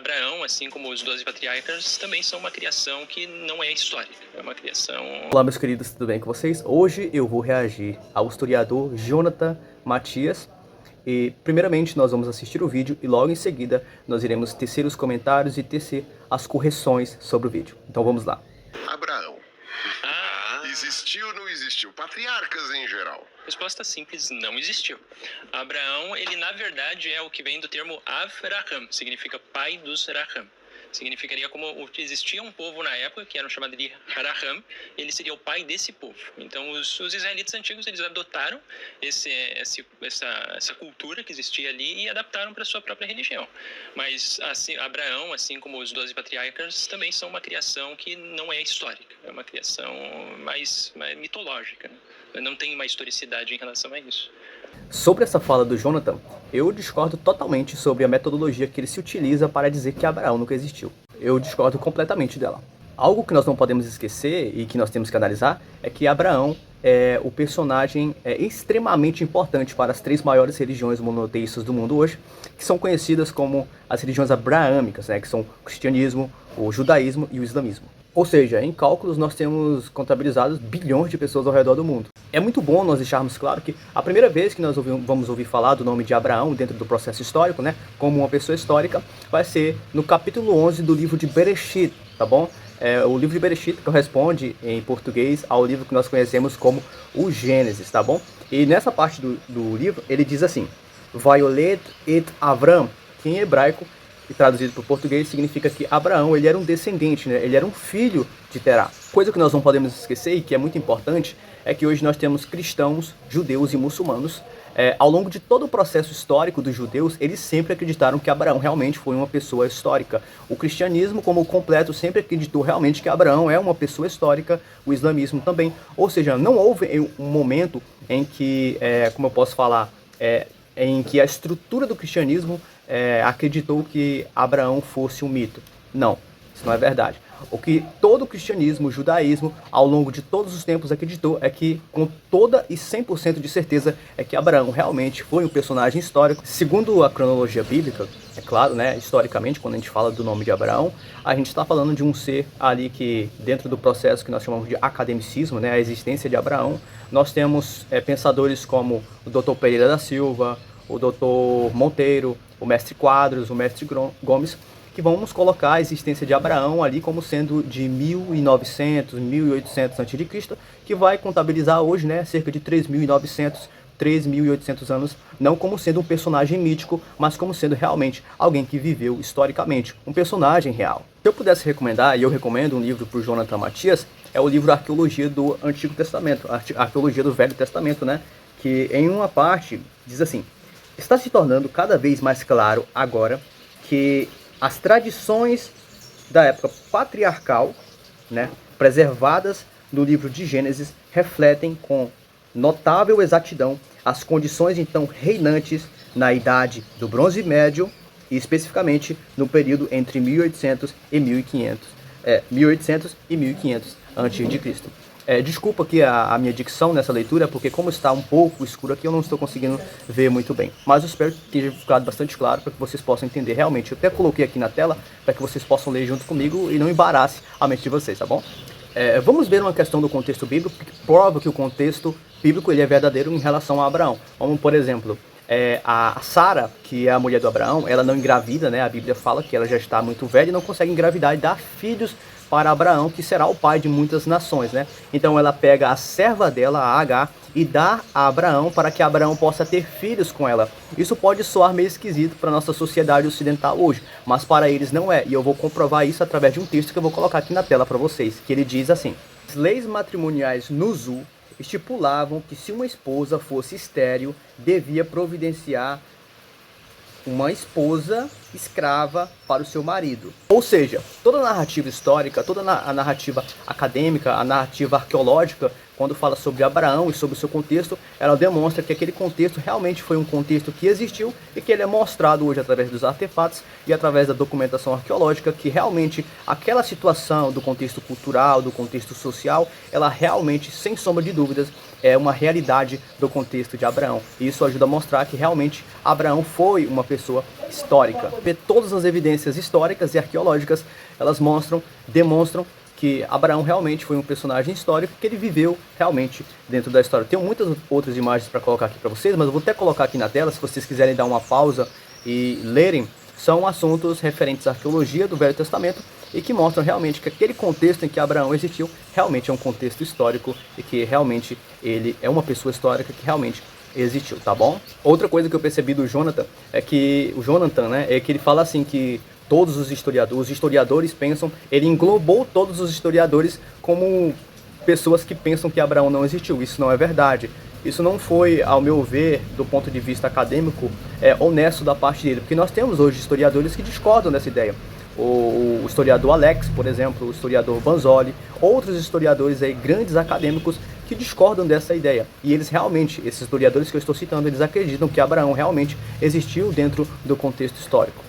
Abraão, assim como os 12 patriarcas, também são uma criação que não é histórica. É uma criação... Olá, meus queridos, tudo bem com vocês? Hoje eu vou reagir ao historiador Jonathan Matias. E primeiramente nós vamos assistir o vídeo e logo em seguida nós iremos tecer os comentários e tecer as correções sobre o vídeo. Então vamos lá. Abraão. Existiu ou não existiu? Patriarcas em geral. Resposta simples, não existiu. Abraão, ele na verdade é o que vem do termo Avraham, significa pai dos Raham. Significaria como existia um povo na época, que era chamado de Raham, ele seria o pai desse povo. Então os israelitas antigos, eles adotaram essa cultura que existia ali e adaptaram para a sua própria religião. Mas assim, Abraão, assim como os 12 patriarcas, também são uma criação que não é histórica. É uma criação mais mitológica, né? Não tem uma historicidade em relação a isso. Sobre essa fala do Jonathan, eu discordo totalmente sobre a metodologia que ele se utiliza para dizer que Abraão nunca existiu. Eu discordo completamente dela. Algo que nós não podemos esquecer e que nós temos que analisar é que Abraão é o personagem extremamente importante para as 3 maiores religiões monoteístas do mundo hoje, que são conhecidas como as religiões abraâmicas, né, que são o cristianismo, o judaísmo e o islamismo. Ou seja, em cálculos nós temos contabilizados bilhões de pessoas ao redor do mundo. É muito bom nós deixarmos claro que a primeira vez que nós vamos ouvir falar do nome de Abraão dentro do processo histórico, né, como uma pessoa histórica, vai ser no capítulo 11 do livro de Bereshit, tá bom? O livro de Bereshit corresponde em português ao livro que nós conhecemos como o Gênesis, tá bom? E nessa parte do livro ele diz assim: Vaiolet et Avram, que em hebraico e traduzido para o português significa que Abraão ele era um descendente, né? Ele era um filho de Terá. Coisa que nós não podemos esquecer e que é muito importante é que hoje nós temos cristãos, judeus e muçulmanos. Ao longo de todo o processo histórico dos judeus, eles sempre acreditaram que Abraão realmente foi uma pessoa histórica. O cristianismo, como completo, sempre acreditou realmente que Abraão é uma pessoa histórica, o islamismo também. Ou seja, não houve um momento em que, como eu posso falar, em que a estrutura do cristianismo acreditou que Abraão fosse um mito. Não, isso não é verdade. O que todo o cristianismo, o judaísmo, ao longo de todos os tempos acreditou é que, com toda e 100% de certeza, é que Abraão realmente foi um personagem histórico. Segundo a cronologia bíblica, é claro, né, historicamente, quando a gente fala do nome de Abraão, a gente está falando de um ser ali que, dentro do processo que nós chamamos de academicismo, né, a existência de Abraão, nós temos pensadores como o Dr. Pereira da Silva, o Dr. Monteiro, o Mestre Quadros, o Mestre Gomes, que vamos colocar a existência de Abraão ali como sendo de 1900, 1800 a.C., que vai contabilizar hoje, né, cerca de 3.900, 3.800 anos, não como sendo um personagem mítico, mas como sendo realmente alguém que viveu historicamente, um personagem real. Se eu pudesse recomendar, e eu recomendo um livro para o Jonathan Matias, é o livro Arqueologia do Antigo Testamento, Arqueologia do Velho Testamento, né, que em uma parte diz assim: está se tornando cada vez mais claro agora que as tradições da época patriarcal, né, preservadas no livro de Gênesis, refletem com notável exatidão as condições então reinantes na idade do Bronze Médio e especificamente no período entre 1800 e 1500, 1800 e 1500 a.C. Desculpa aqui a minha dicção nessa leitura, porque como está um pouco escuro aqui, eu não estou conseguindo ver muito bem. Mas eu espero que tenha ficado bastante claro para que vocês possam entender realmente. Eu até coloquei aqui na tela para que vocês possam ler junto comigo e não embarace a mente de vocês, tá bom? Vamos ver uma questão do contexto bíblico que prova que o contexto bíblico ele é verdadeiro em relação a Abraão. Como, por exemplo, a Sara, que é a mulher do Abraão, ela não engravida, né? A Bíblia fala que ela já está muito velha e não consegue engravidar e dar filhos para Abraão, que será o pai de muitas nações, né? Então ela pega a serva dela, a Agar, e dá a Abraão para que Abraão possa ter filhos com ela. Isso pode soar meio esquisito para a nossa sociedade ocidental hoje, mas para eles não é. E eu vou comprovar isso através de um texto que eu vou colocar aqui na tela para vocês, que ele diz assim: as leis matrimoniais no Zu estipulavam que se uma esposa fosse estéril, devia providenciar uma esposa escrava para o seu marido. Ou seja, toda a narrativa histórica, toda a narrativa acadêmica, a narrativa arqueológica, quando fala sobre Abraão e sobre o seu contexto, ela demonstra que aquele contexto realmente foi um contexto que existiu e que ele é mostrado hoje através dos artefatos e através da documentação arqueológica, que realmente aquela situação do contexto cultural, do contexto social, ela realmente, sem sombra de dúvidas, é uma realidade do contexto de Abraão. E isso ajuda a mostrar que realmente Abraão foi uma pessoa histórica. Todas as evidências históricas e arqueológicas, elas demonstram que Abraão realmente foi um personagem histórico, que ele viveu realmente dentro da história. Tenho muitas outras imagens para colocar aqui para vocês, mas eu vou até colocar aqui na tela, se vocês quiserem dar uma pausa e lerem. São assuntos referentes à arqueologia do Velho Testamento e que mostram realmente que aquele contexto em que Abraão existiu realmente é um contexto histórico e que realmente ele é uma pessoa histórica que realmente existiu, tá bom? Outra coisa que eu percebi do Jonathan é que o Jonathan, né, é que ele fala assim que todos os historiadores pensam, ele englobou todos os historiadores como pessoas que pensam que Abraão não existiu. Isso não é verdade. Isso não foi, ao meu ver, do ponto de vista acadêmico, honesto da parte dele, porque nós temos hoje historiadores que discordam dessa ideia. O historiador Alex, por exemplo, o historiador Banzoli, outros historiadores aí, grandes acadêmicos, que discordam dessa ideia. E eles realmente, esses historiadores que eu estou citando, eles acreditam que Abraão realmente existiu dentro do contexto histórico.